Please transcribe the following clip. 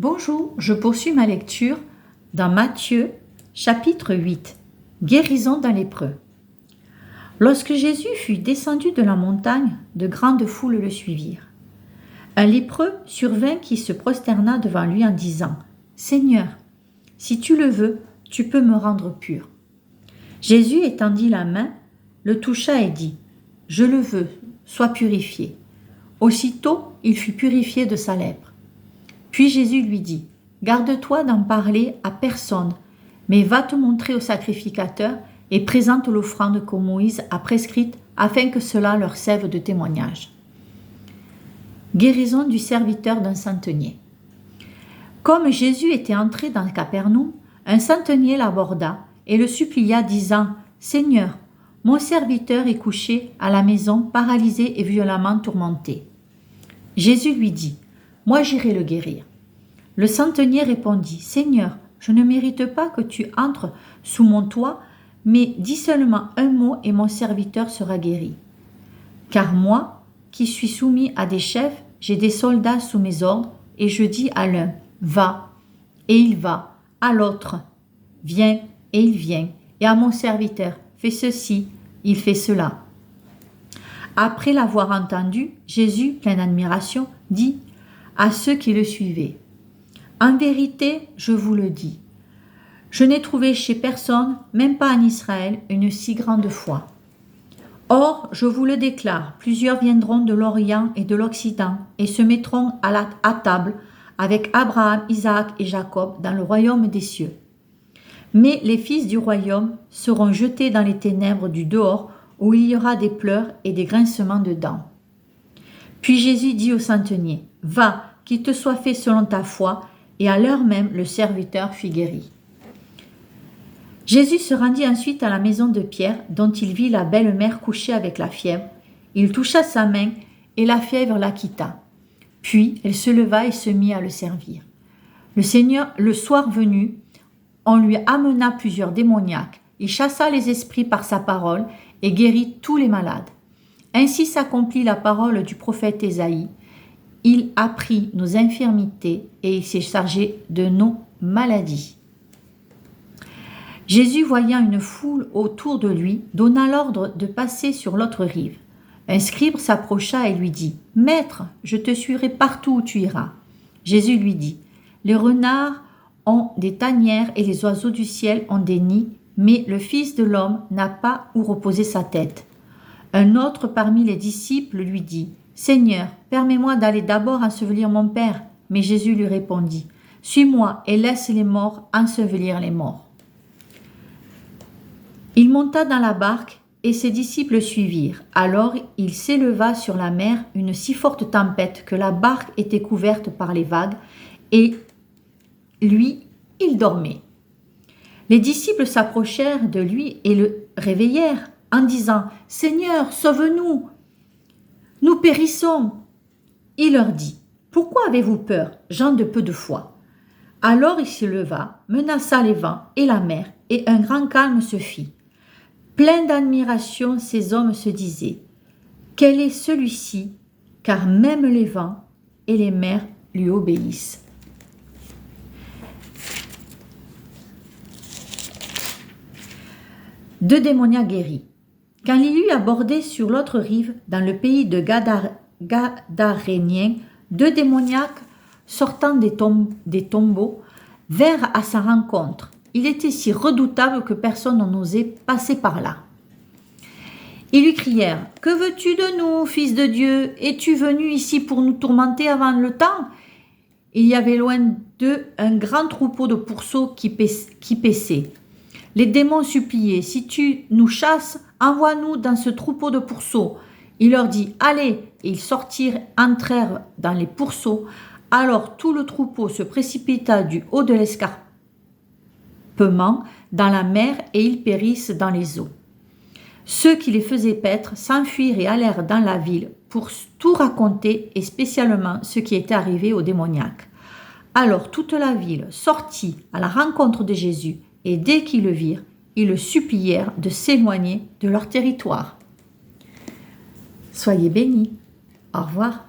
Bonjour, je poursuis ma lecture dans Matthieu, chapitre 8, Guérison d'un lépreux. Lorsque Jésus fut descendu de la montagne, de grandes foules le suivirent. Un lépreux survint qui se prosterna devant lui en disant « Seigneur, si tu le veux, tu peux me rendre pur. » Jésus étendit la main, le toucha et dit « Je le veux, sois purifié. » Aussitôt, il fut purifié de sa lèpre. Puis Jésus lui dit « Garde-toi d'en parler à personne, mais va te montrer au sacrificateur et présente l'offrande que Moïse a prescrite afin que cela leur serve de témoignage. » Guérison du serviteur d'un centenier. Comme Jésus était entré dans Capernaum, un centenier l'aborda et le supplia disant « Seigneur, mon serviteur est couché à la maison, paralysé et violemment tourmenté. » Jésus lui dit « Moi j'irai le guérir. » Le centenier répondit « Seigneur, je ne mérite pas que tu entres sous mon toit, mais dis seulement un mot et mon serviteur sera guéri. Car moi, qui suis soumis à des chefs, j'ai des soldats sous mes ordres, et je dis à l'un « Va » et il va, à l'autre « Viens » et il vient, et à mon serviteur « Fais ceci » il fait cela. Après l'avoir entendu, Jésus, plein d'admiration, dit à ceux qui le suivaient « En vérité, je vous le dis, je n'ai trouvé chez personne, même pas en Israël, une si grande foi. Or, je vous le déclare, plusieurs viendront de l'Orient et de l'Occident et se mettront à table avec Abraham, Isaac et Jacob dans le royaume des cieux. Mais les fils du royaume seront jetés dans les ténèbres du dehors, où il y aura des pleurs et des grincements de dents. » Puis Jésus dit au centenier, « Va, qu'il te soit fait selon ta foi. » Et à l'heure même, le serviteur fut guéri. Jésus se rendit ensuite à la maison de Pierre, dont il vit la belle-mère couchée avec la fièvre. Il toucha sa main, et la fièvre la quitta. Puis elle se leva et se mit à le servir. Le soir venu, on lui amena plusieurs démoniaques. Il chassa les esprits par sa parole et guérit tous les malades. Ainsi s'accomplit la parole du prophète Ésaïe. Il a pris nos infirmités et il s'est chargé de nos maladies. Jésus, voyant une foule autour de lui, donna l'ordre de passer sur l'autre rive. Un scribe s'approcha et lui dit « Maître, je te suivrai partout où tu iras. » Jésus lui dit « Les renards ont des tanières et les oiseaux du ciel ont des nids, mais le Fils de l'homme n'a pas où reposer sa tête. » Un autre parmi les disciples lui dit « Seigneur, permets-moi d'aller d'abord ensevelir mon Père. » Mais Jésus lui répondit « Suis-moi et laisse les morts ensevelir les morts. » Il monta dans la barque et ses disciples le suivirent. Alors il s'éleva sur la mer une si forte tempête que la barque était couverte par les vagues et lui, il dormait. Les disciples s'approchèrent de lui et le réveillèrent en disant « Seigneur, sauve-nous ! Nous périssons !» Il leur dit « Pourquoi avez-vous peur, gens de peu de foi ?» Alors il se leva, menaça les vents et la mer, et un grand calme se fit. Plein d'admiration, ces hommes se disaient « Quel est celui-ci, car même les vents et les mers lui obéissent. » Deux démoniaques guéris. Quand il eut abordé sur l'autre rive, dans le pays de Gadaréniens, deux démoniaques sortant des tombeaux vinrent à sa rencontre. Il était si redoutable que personne n'osait passer par là. Ils lui crièrent « Que veux-tu de nous, fils de Dieu? Es-tu venu ici pour nous tourmenter avant le temps ?» Il y avait loin d'eux un grand troupeau de pourceaux qui paissaient. Les démons suppliaient « Si tu nous chasses, envoie-nous dans ce troupeau de pourceaux. » Il leur dit « Allez !» Et ils sortirent, entrèrent dans les pourceaux. Alors tout le troupeau se précipita du haut de l'escarpement dans la mer et ils périssent dans les eaux. Ceux qui les faisaient paître s'enfuirent et allèrent dans la ville pour tout raconter et spécialement ce qui était arrivé aux démoniaques. Alors toute la ville sortit à la rencontre de Jésus et dès qu'ils le virent, ils le supplièrent de s'éloigner de leur territoire. Soyez bénis. Au revoir.